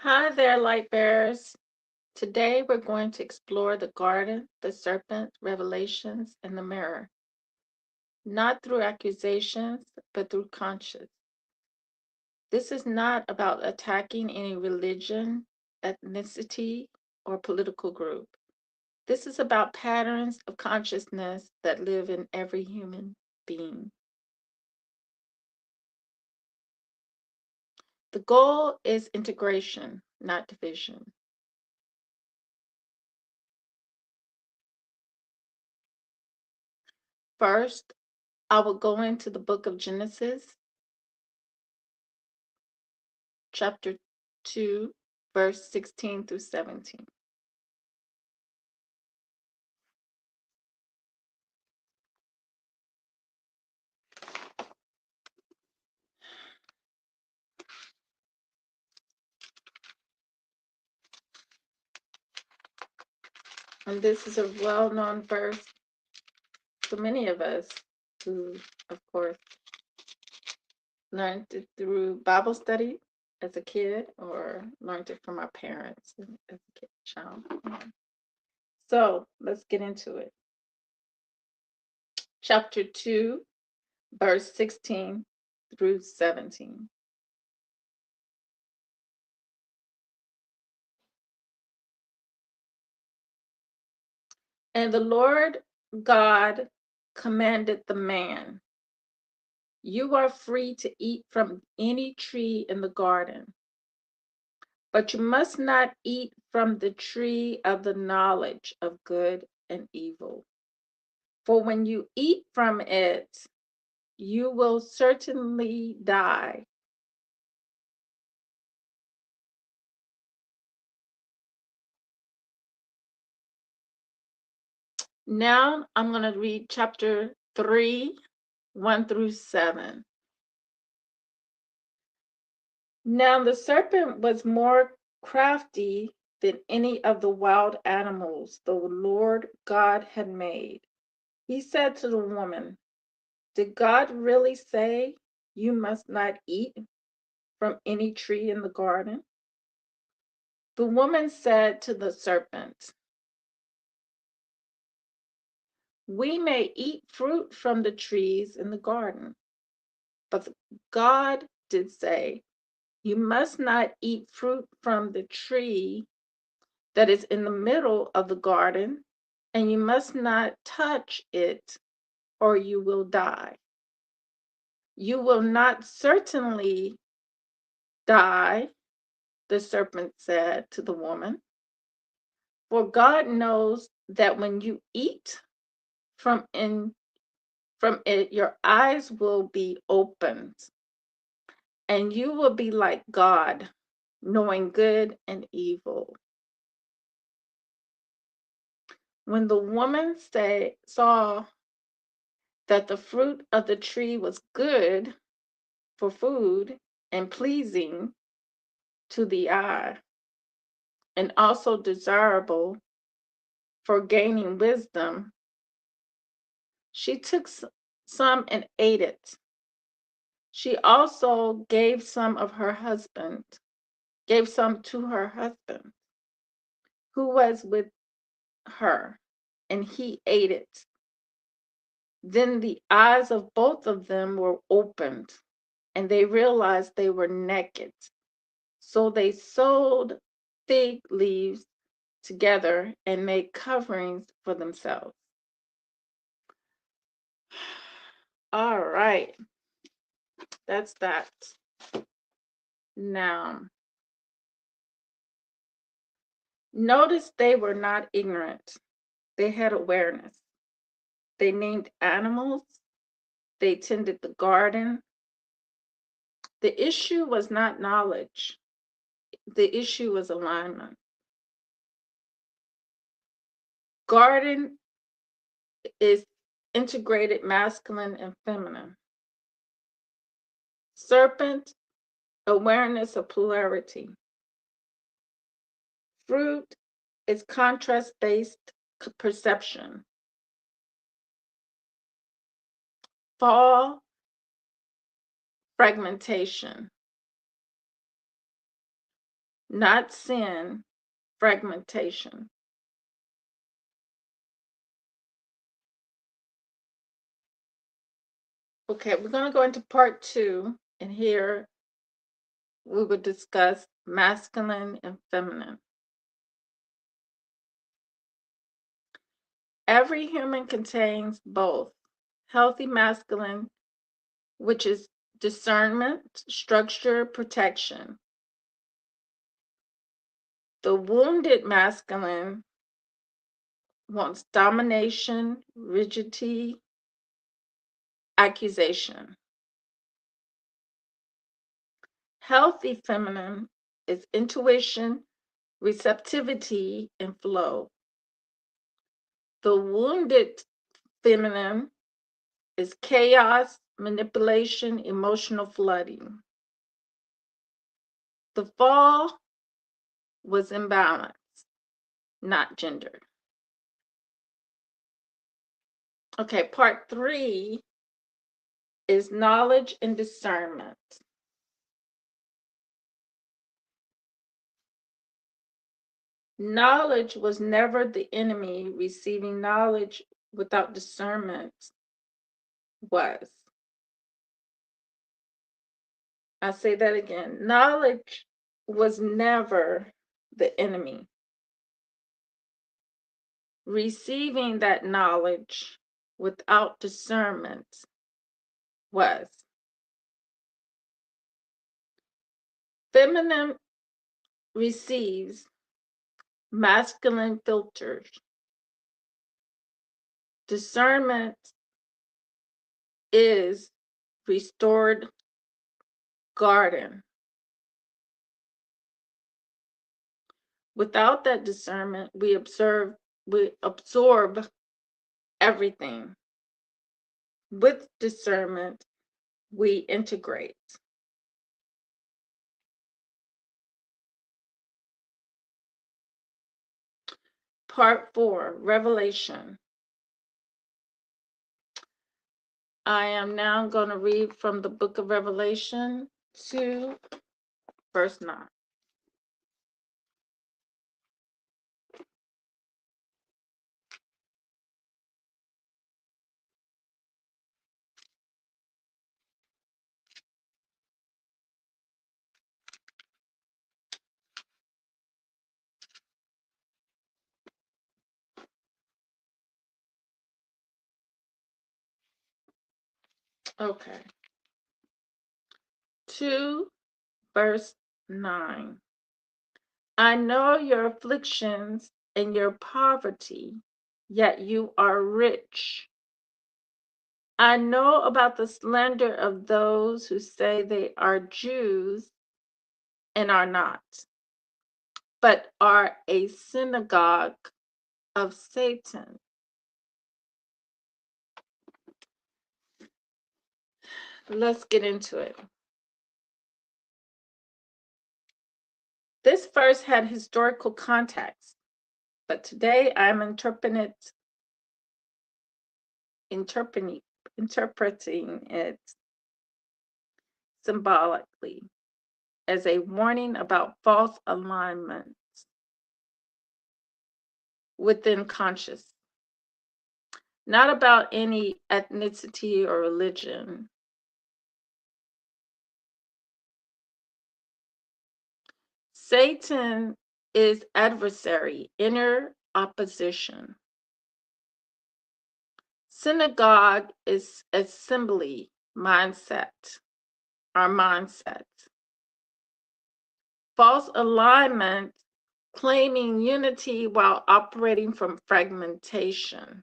Hi there, light bearers. Today we're going to explore the garden, the serpent, revelations, and the mirror, not through accusations, but through conscience. This is not about attacking any religion, ethnicity, or political group. This is about patterns of consciousness that live in every human being. The goal is integration, not division. First, I will go into the book of Genesis, chapter 2, verse 16 through 17. And this is a well known verse to many of us who, of course, learned it through Bible study as a kid or learned it from our parents as a kid, child. So let's get into it. Chapter 2, verse 16 through 17. And the Lord God commanded the man, "You are free to eat from any tree in the garden, but you must not eat from the tree of the knowledge of good and evil. For when you eat from it, you will certainly die." Now I'm going to read chapter 3, 1 through 7. Now the serpent was more crafty than any of the wild animals the Lord God had made. He said to the woman, "Did God really say you must not eat from any tree in the garden?" The woman said to the serpent, "We may eat fruit from the trees in the garden, but God did say, you must not eat fruit from the tree that is in the middle of the garden, and you must not touch it, or you will die. You will not certainly die," the serpent said to the woman, "for God knows that when you eat from from it, your eyes will be opened, and you will be like God, knowing good and evil." When the woman saw that the fruit of the tree was good for food and pleasing to the eye, and also desirable for gaining wisdom, she took some and ate it. She also gave some to her husband, who was with her, and he ate it. Then the eyes of both of them were opened, and they realized they were naked. So they sewed fig leaves together and made coverings for themselves. All right, that's that. Now, notice they were not ignorant, they had awareness. They named animals, they tended the garden. The issue was not knowledge, the issue was alignment. Garden is integrated masculine and feminine. Serpent, awareness of polarity. Fruit is contrast based perception. Fall, fragmentation. not sin, fragmentation. Okay, we're going to go into part 2, and here we will discuss masculine and feminine. Every human contains both healthy masculine, which is discernment, structure, protection. The wounded masculine wants domination, rigidity, accusation. Healthy feminine is intuition, receptivity, and flow. The wounded feminine is chaos, manipulation, emotional flooding. The fall was imbalance, not gender. Okay, part 3 is knowledge and discernment. Knowledge was never the enemy. Receiving knowledge without discernment was. I say that again. Knowledge was never the enemy. Receiving that knowledge without discernment was. Feminine receives, masculine filters. Discernment is restored garden. Without that discernment, we absorb everything. With discernment, we integrate. Part 4, Revelation. I am now going to read from the book of Revelation 2, verse 9. Okay. 2, verse 9. I know your afflictions and your poverty, yet you are rich. I know about the slander of those who say they are Jews and are not, but are a synagogue of Satan. Let's get into it. This verse had historical context, but today I'm interpreting it symbolically as a warning about false alignments within conscious, not about any ethnicity or religion. Satan is adversary, inner opposition. Synagogue is assembly, mindset, our mindset. False alignment, claiming unity while operating from fragmentation.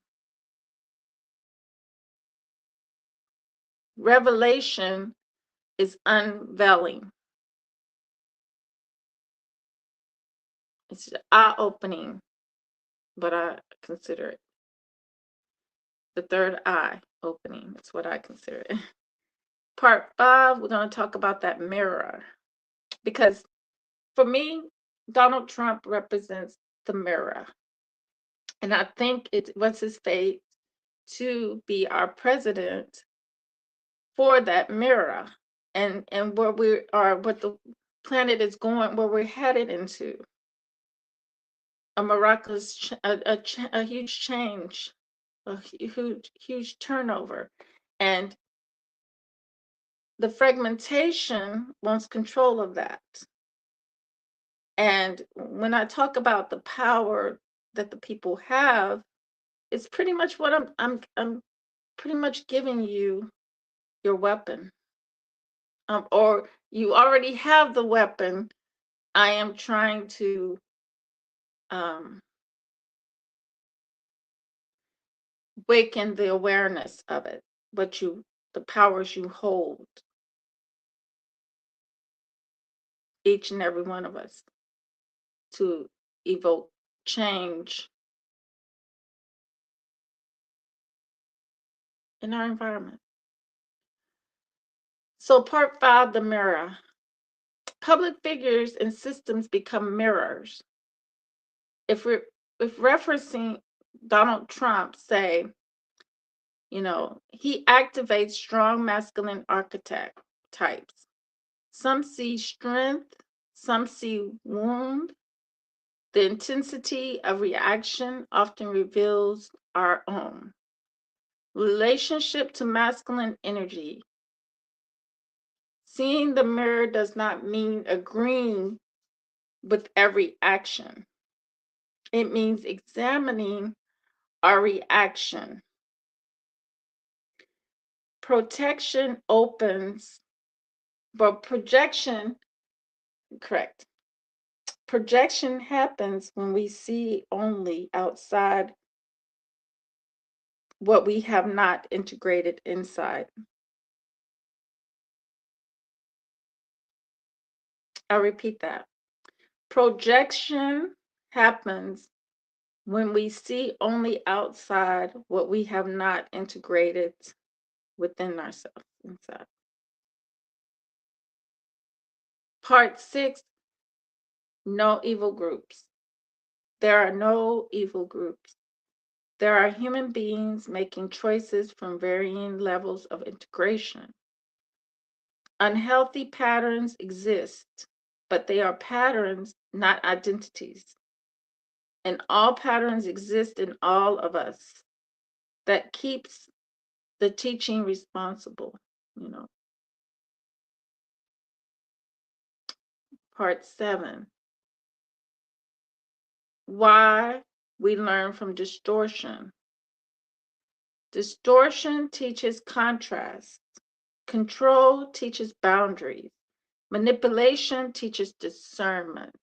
Revelation is unveiling. It's eye-opening, but I consider it. The third eye opening. That's what I consider it. Part 5, we're going to talk about that mirror. Because for me, Donald Trump represents the mirror. And I think it was his fate to be our president for that mirror. And where we are, what planet is going, where we're headed into a miraculous, a huge change, a huge turnover, and the fragmentation wants control of that. And when I talk about the power that the people have, it's pretty much what I'm pretty much giving you your weapon. Or you already have the weapon. I am trying to um, waken the awareness of it, the powers you hold, each and every one of us, to evoke change in our environment. So, part 5, the mirror. Public figures and systems become mirrors. If we're if referencing Donald Trump, say, he activates strong masculine archetypes. Some see strength, some see wound. The intensity of reaction often reveals our own relationship to masculine energy. Seeing the mirror does not mean agreeing with every action. It means examining our reaction. Protection opens, but correct. Projection happens when we see only outside what we have not integrated inside. I'll repeat that. Projection happens when we see only outside what we have not integrated within ourselves inside. Part 6, no evil groups. There are no evil groups. There are human beings making choices from varying levels of integration. Unhealthy patterns exist, but they are patterns, not identities. And all patterns exist in all of us. That keeps the teaching responsible, you know. Part 7, why we learn from distortion. Distortion teaches contrast. Control teaches boundaries. Manipulation teaches discernment.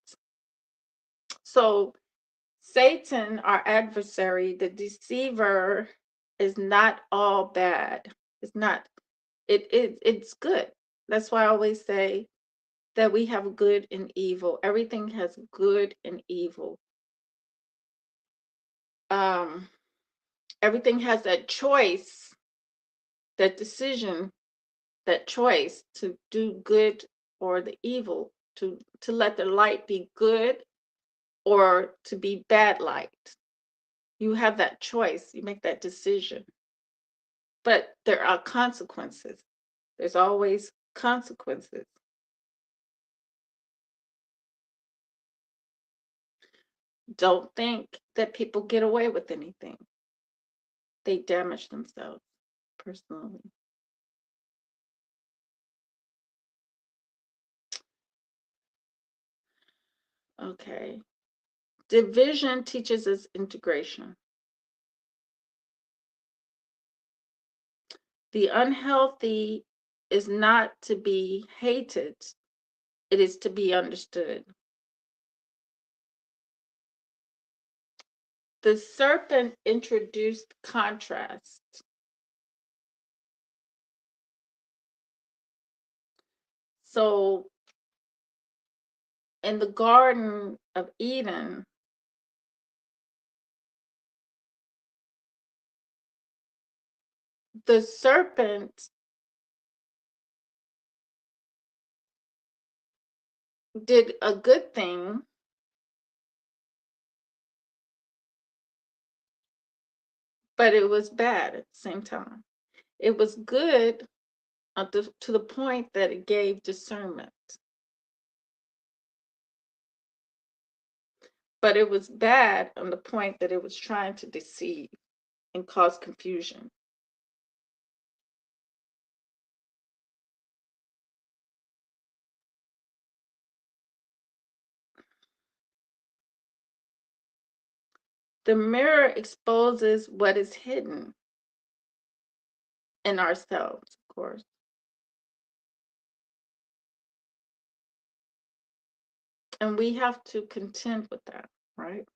So, Satan, our adversary, the deceiver, is not all bad. It's not. It's good. That's why I always say that we have good and evil. Everything has good and evil. Um, Everything has that choice, that decision, that choice to do good or the evil, to let the light be good or to be bad light. You have that choice. You make that decision. But there are consequences. There's always consequences. Don't think that people get away with anything. They damage themselves personally. Okay. Division teaches us integration. The unhealthy is not to be hated, it is to be understood. The serpent introduced contrast. So in the Garden of Eden, the serpent did a good thing, but it was bad at the same time. It was good to the point that it gave discernment. but it was bad on the point that it was trying to deceive and cause confusion. The mirror exposes what is hidden in ourselves, of course. And we have to contend with that, right?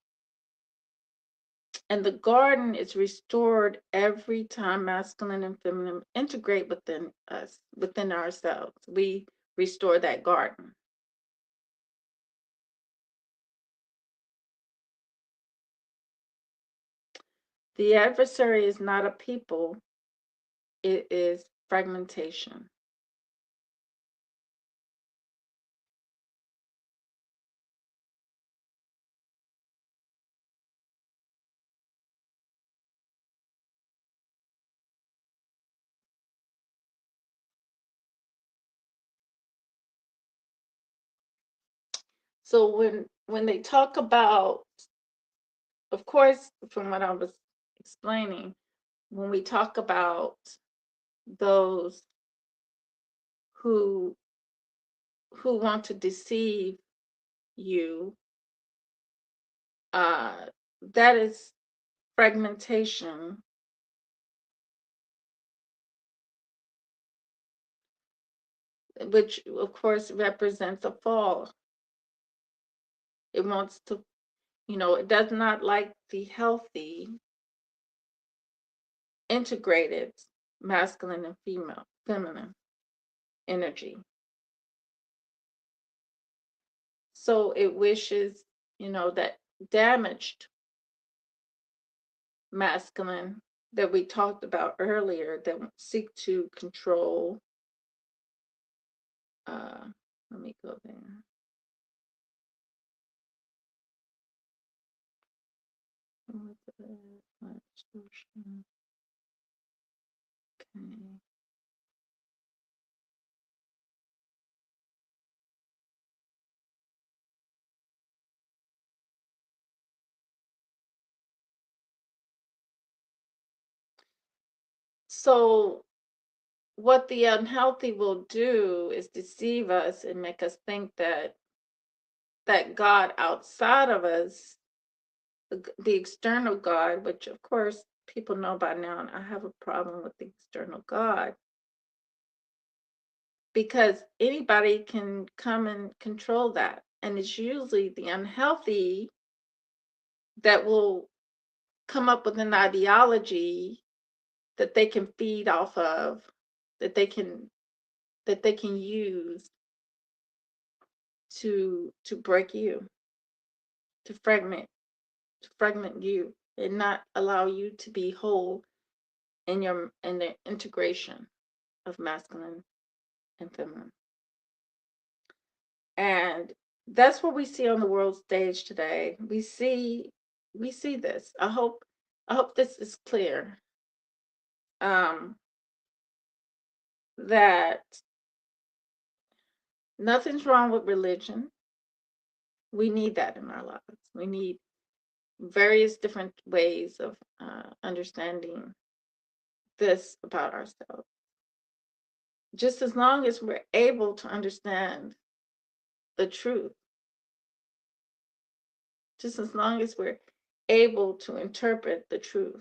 And the garden is restored every time masculine and feminine integrate within us, within ourselves. We restore that garden. The adversary is not a people, it is fragmentation. So when they talk about, of course, from what I was explaining, when we talk about those who want to deceive you, uh, that is fragmentation, which of course represents a fall. It wants to, it does not like the healthy, integrated masculine and feminine energy. So it wishes, that damaged masculine that we talked about earlier that seek to control. Uh, Let me go there. Okay. So what the unhealthy will do is deceive us and make us think that God outside of us, the external God, which of course people know by now, and I have a problem with the external God because anybody can come and control that. And it's usually the unhealthy that will come up with an ideology that they can feed off of, that they can use to break you, to fragment you and not allow you to be whole in the integration of masculine and feminine. And that's what we see on the world stage today. We see this. I hope this is clear. That nothing's wrong with religion. We need that in our lives. We need various different ways of understanding this about ourselves. Just as long as we're able to understand the truth, just as long as we're able to interpret the truth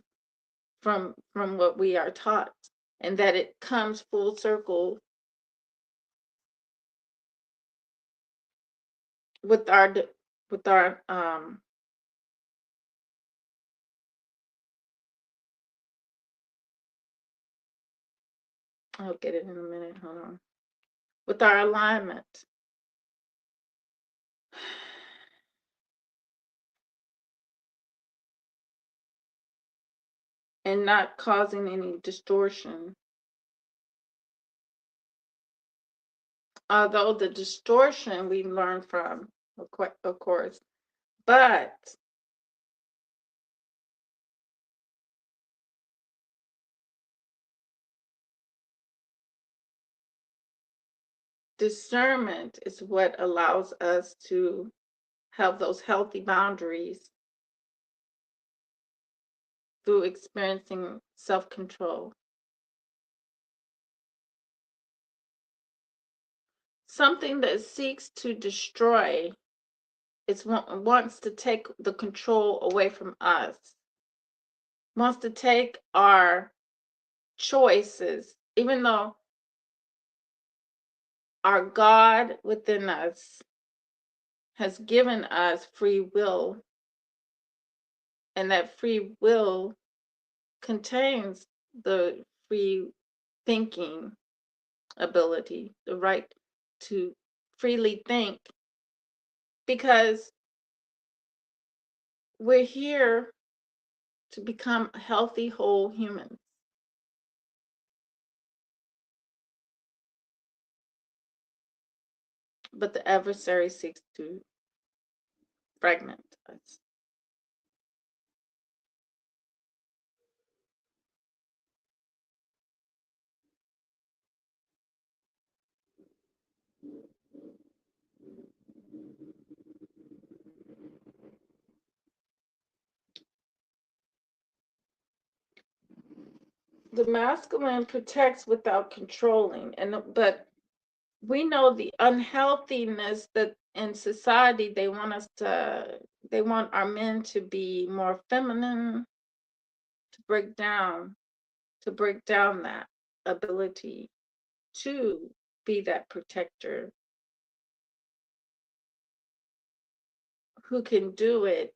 from what we are taught, and that it comes full circle with our I'll get it in a minute, hold on, with our alignment, and not causing any distortion. Although the distortion we learn from, of course, but discernment is what allows us to have those healthy boundaries through experiencing self-control. Something that seeks to destroy wants to take the control away from us, wants to take our choices, even though our God within us has given us free will, and that free will contains the free thinking ability, the right to freely think, because we're here to become healthy, whole humans. But the adversary seeks to fragment us. The masculine protects without controlling, but we know the unhealthiness that in society they want our men to be more feminine, to break down that ability to be that protector who can do it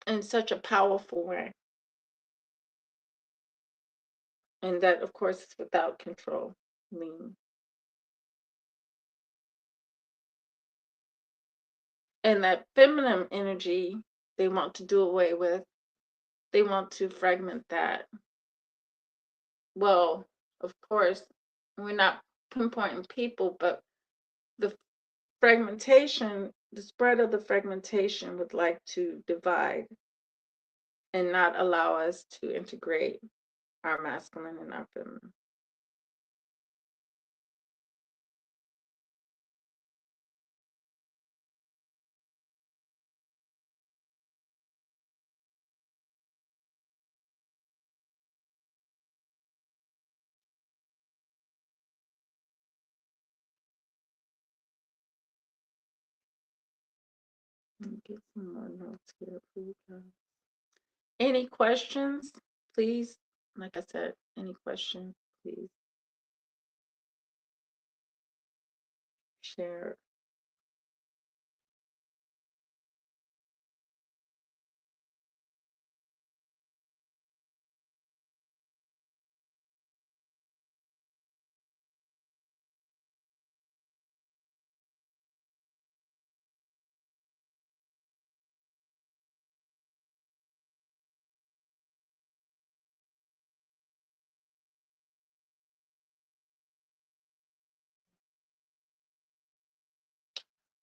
in such a powerful way. And that, of course, is without control. And that feminine energy, they want to do away with. They want to fragment that. Well, of course, we're not pinpointing people, but the fragmentation, the spread of the fragmentation would like to divide and not allow us to integrate our masculine and our feminine. Let me get some more notes here for you guys. Any questions, please? Like I said, any questions, please share.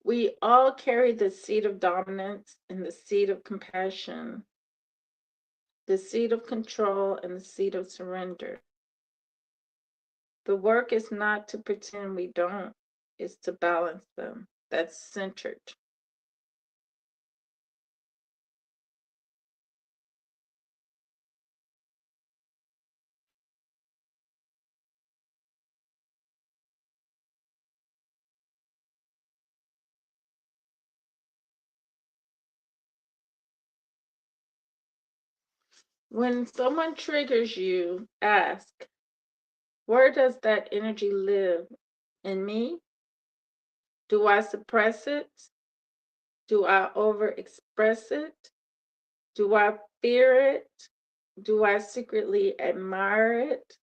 We all carry the seed of dominance and the seed of compassion, the seed of control and the seed of surrender. The work is not to pretend we don't, it's to balance them. That's centered. When someone triggers you, ask, where does that energy live? In me? Do I suppress it? Do I overexpress it? Do I fear it? Do I secretly admire it?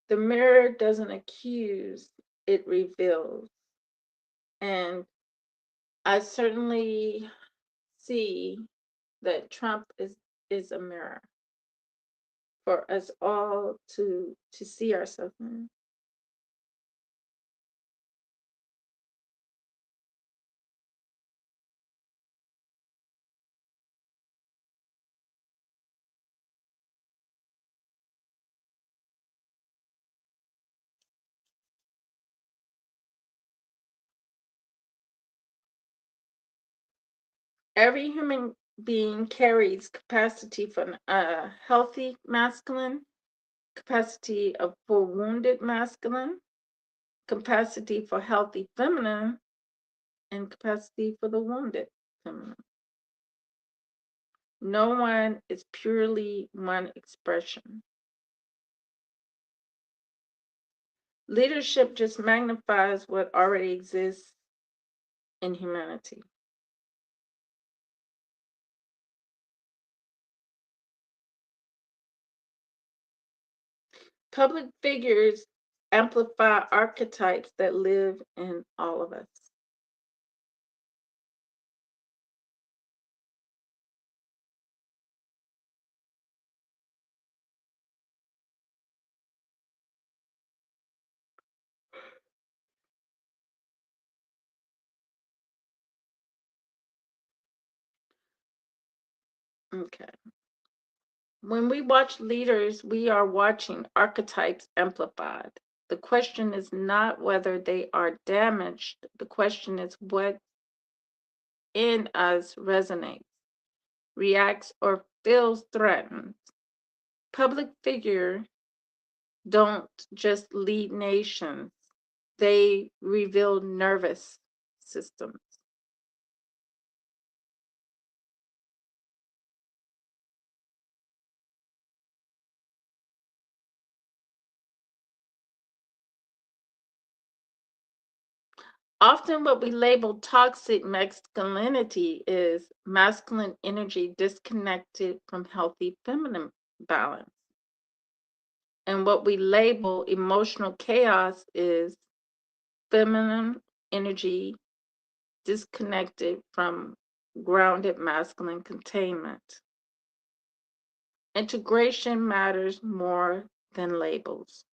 The mirror doesn't accuse, it reveals. And I certainly see that Trump is a mirror for us all to see ourselves in. Every human being carries capacity for a healthy masculine, capacity for wounded masculine, capacity for healthy feminine, and capacity for the wounded feminine. No one is purely one expression. Leadership just magnifies what already exists in humanity. Public figures amplify archetypes that live in all of us. Okay. When we watch leaders, we are watching archetypes amplified. The question is not whether they are damaged. The question is what in us resonates, reacts, or feels threatened. Public figures don't just lead nations, they reveal nervous systems. Often, what we label toxic masculinity is masculine energy disconnected from healthy feminine balance. And what we label emotional chaos is feminine energy disconnected from grounded masculine containment. Integration matters more than labels.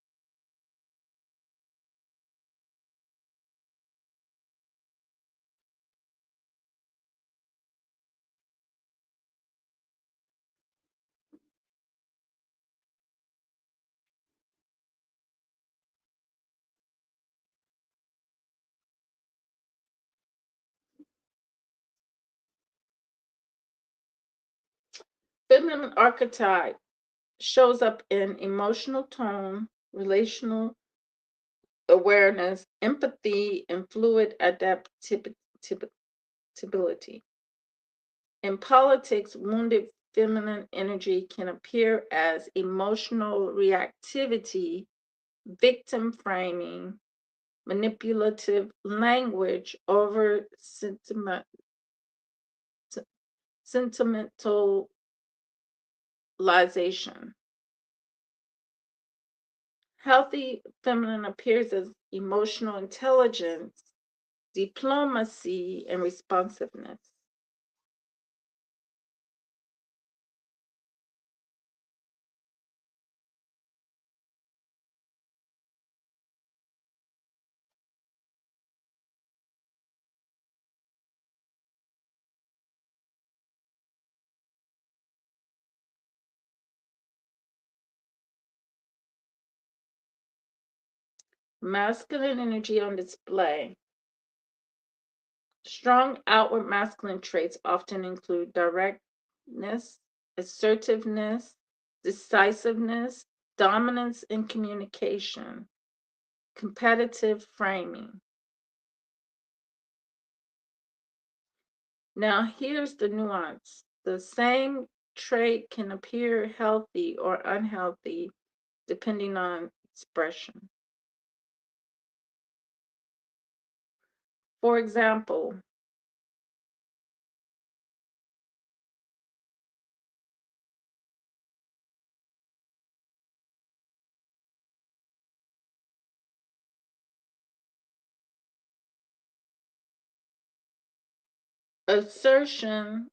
Feminine archetype shows up in emotional tone, relational awareness, empathy, and fluid adaptability. In politics, wounded feminine energy can appear as emotional reactivity, victim framing, manipulative language over sentimentalization. Healthy feminine appears as emotional intelligence, diplomacy, and responsiveness. Masculine energy on display. Strong outward masculine traits often include directness, assertiveness, decisiveness, dominance in communication, competitive framing. Now, here's the nuance. The same trait can appear healthy or unhealthy depending on expression. For example, assertion,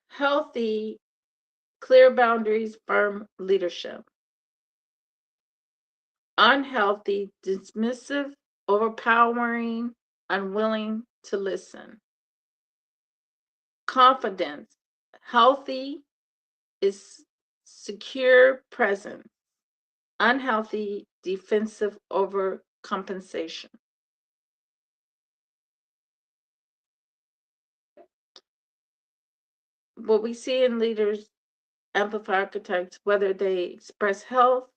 healthy, clear boundaries, firm leadership. Unhealthy, dismissive, overpowering, unwilling to listen. Confidence, healthy is secure presence. Unhealthy, defensive overcompensation. what we see in leaders amplify archetypes, whether they express health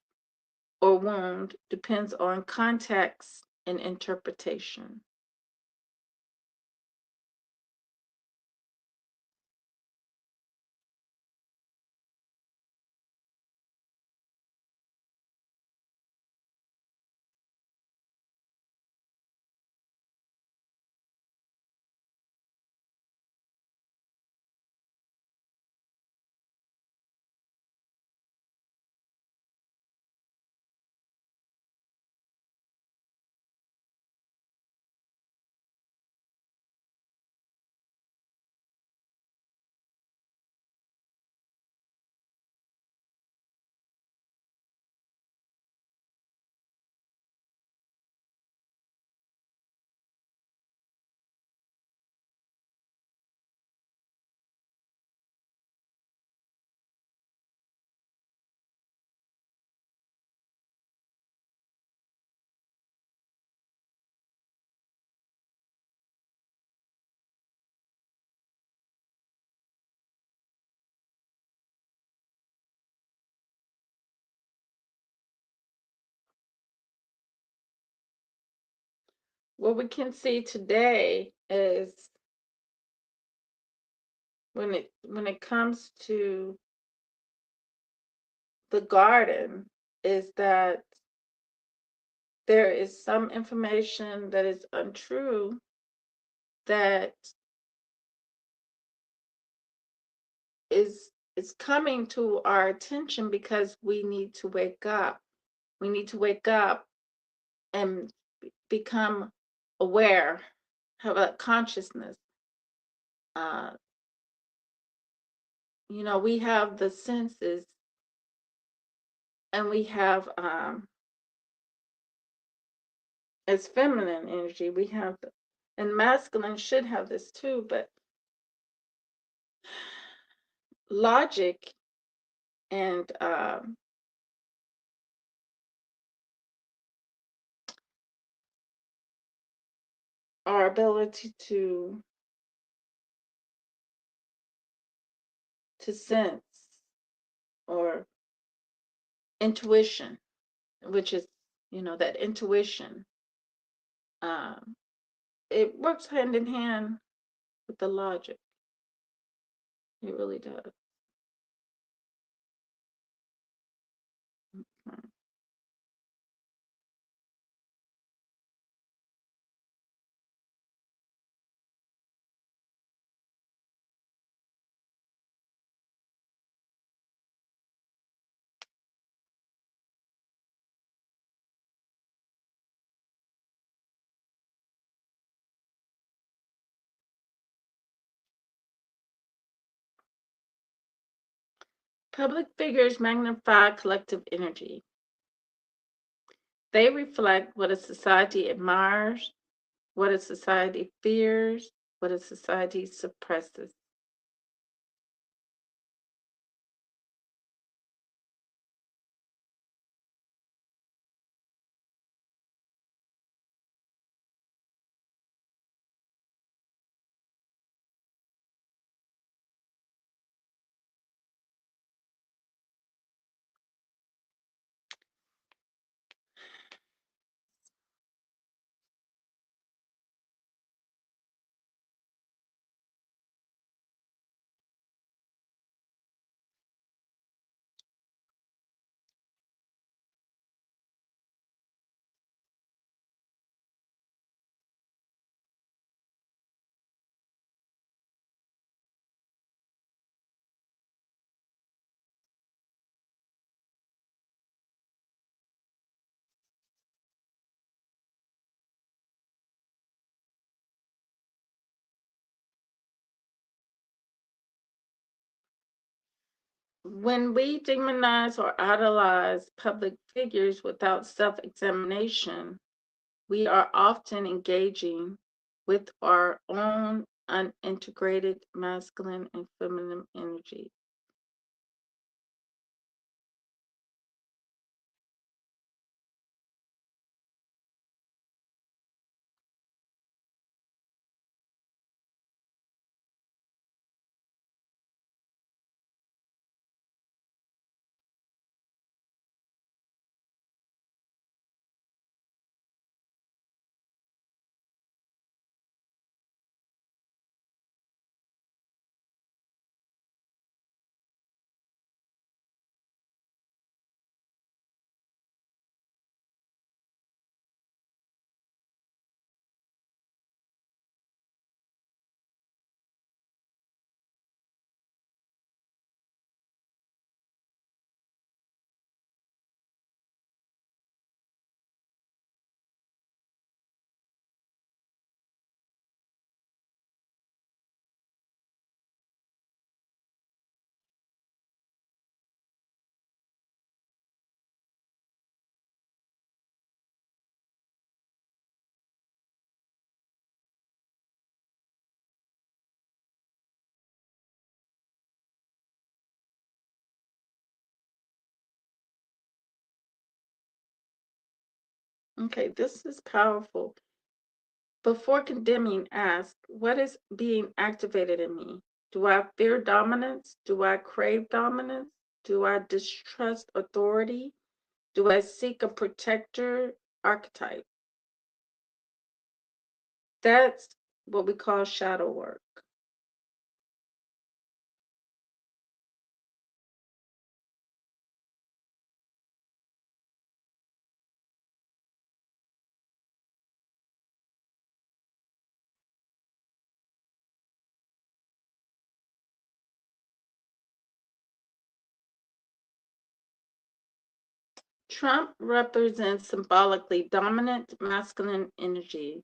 or wound, depends on context and interpretation. What we can see today is when it comes to the garden is that there is some information that is untrue that is coming to our attention because we need to wake up. We need to wake up and become aware, have a consciousness. Uh, we have the senses and we have as feminine energy, we have and masculine should have this too, but logic and our ability to sense or intuition, which is that intuition, um, it works hand in hand with the logic. It really does. Mhm. Public figures magnify collective energy. They reflect what a society admires, what a society fears, what a society suppresses. When we demonize or idolize public figures without self examination, we are often engaging with our own unintegrated masculine and feminine energy. Okay, this is powerful. Before condemning, ask, what is being activated in me? Do I fear dominance? Do I crave dominance? Do I distrust authority? Do I seek a protector archetype? That's what we call shadow work. Trump represents symbolically dominant masculine energy,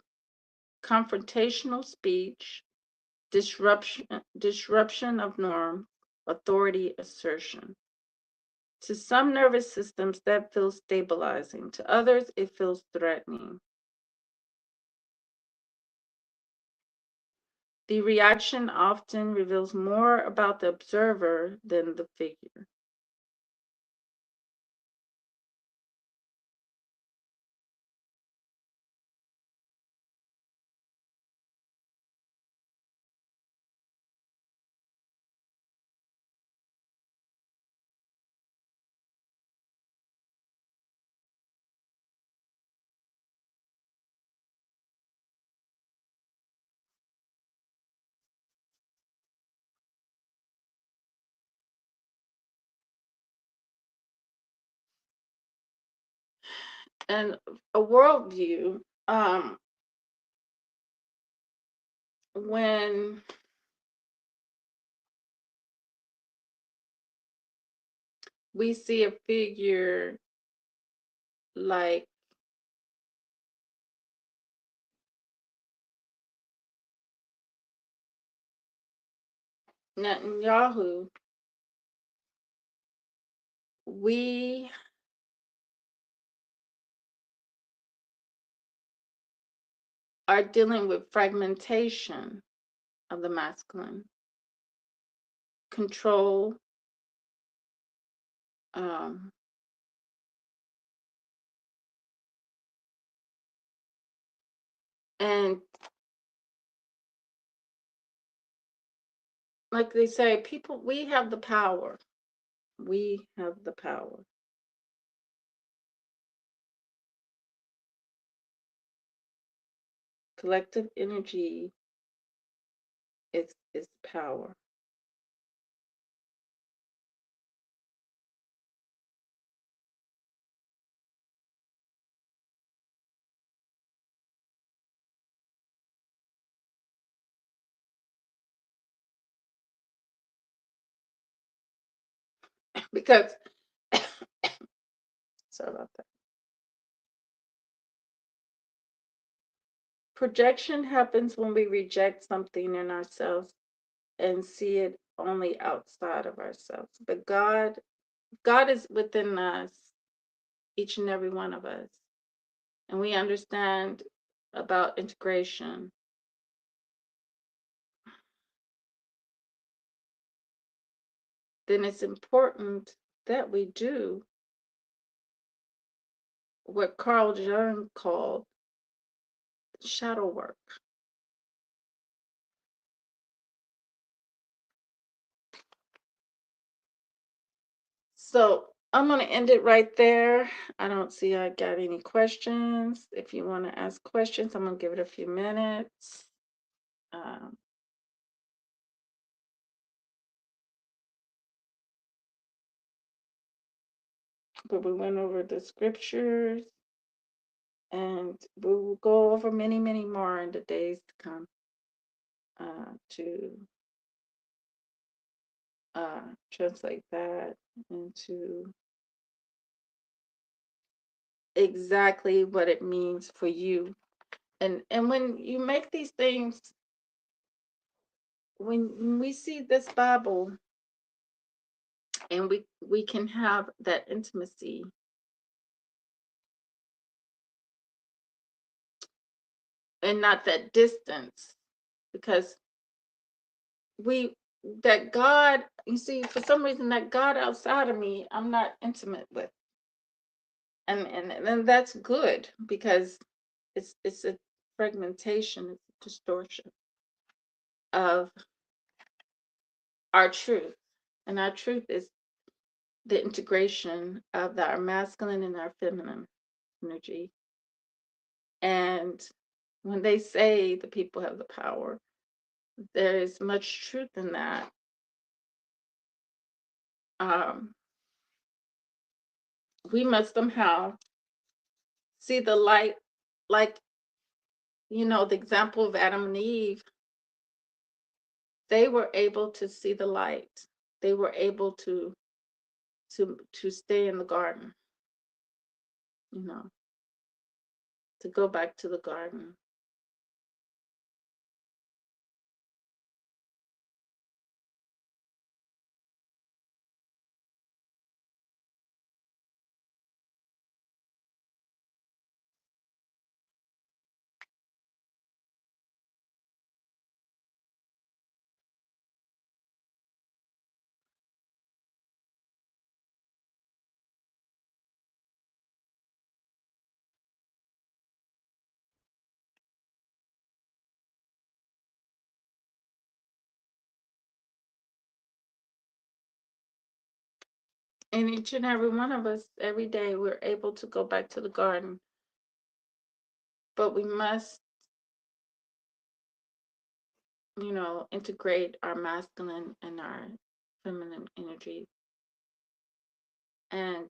confrontational speech, disruption of norm, authority assertion. To some nervous systems, that feels stabilizing. To others, it feels threatening. The reaction often reveals more about the observer than the figure. And a worldview, when we see a figure like Netanyahu, we are dealing with fragmentation of the masculine, control, um, and like they say, people, we have the power. We have the power. Collective energy is power. Because, sorry about that. Projection happens when we reject something in ourselves and see it only outside of ourselves. But God is within us, each and every one of us. And we understand about integration. Then it's important that we do what Carl Jung called shadow work. So I'm going to end it right there. I don't see I got any questions. If you want to ask questions, I'm going to give it a few minutes. Um, but we went over the scriptures and we will go over many, many more in the days to come to translate that into exactly what it means for you. And when you make these things, when we see this Bible and we can have that intimacy and not that distance, because we that God, you see, for some reason that God outside of me, I'm not intimate with. And that's good, because it's a fragmentation, it's a distortion of our truth. And our truth is the integration of our masculine and our feminine energy. And when they say the people have the power, there is much truth in that. Um, we must somehow see the light, like, the example of Adam and Eve. They were able to see the light. They were able to stay in the garden, you know, to go back to the garden. And each and every one of us, every day, we're able to go back to the garden. But we must, integrate our masculine and our feminine energy. And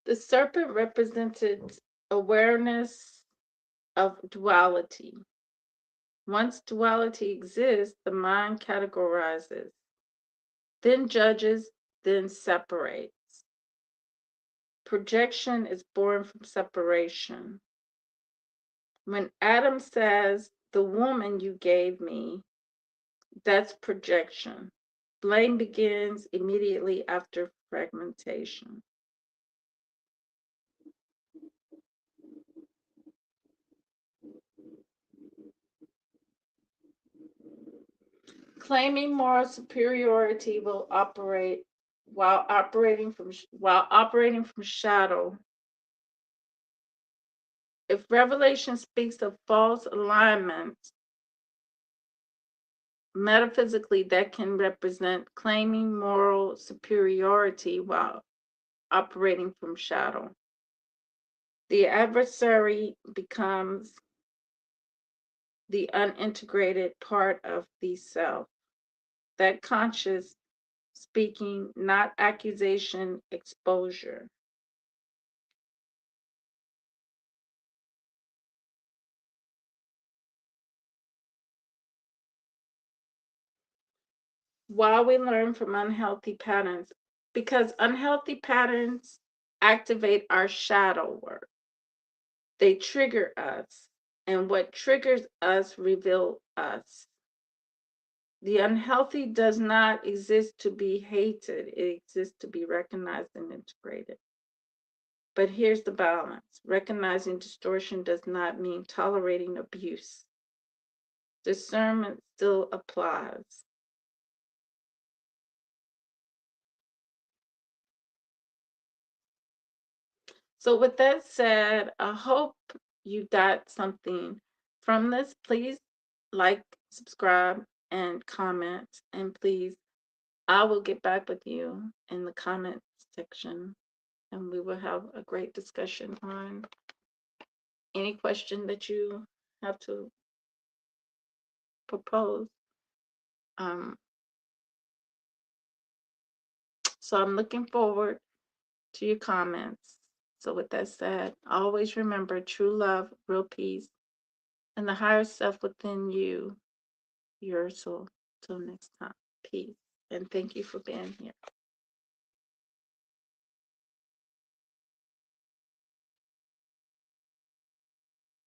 the serpent represented awareness of duality. Once duality exists, the mind categorizes, then judges, then separates. Projection is born from separation. When Adam says, "The woman you gave me," that's projection. Blame begins immediately after fragmentation. Claiming moral superiority will operate while operating from shadow. If Revelation speaks of false alignment, metaphysically that can represent claiming moral superiority while operating from shadow. The adversary becomes the unintegrated part of the self, that conscious speaking, not accusation, exposure. While we learn from unhealthy patterns, because unhealthy patterns activate our shadow work. They trigger us, and what triggers us reveal us. The unhealthy does not exist to be hated, it exists to be recognized and integrated. But here's the balance: recognizing distortion does not mean tolerating abuse. Discernment still applies. So, with that said, I hope you got something from this. Please like, subscribe, and comment. And please, I will get back with you in the comment section, and we will have a great discussion on any question that you have to propose. Um, so I'm looking forward to your comments. So, with that said, always remember true love, real peace, and the higher self within you, your soul. Till next time, peace. And thank you for being here.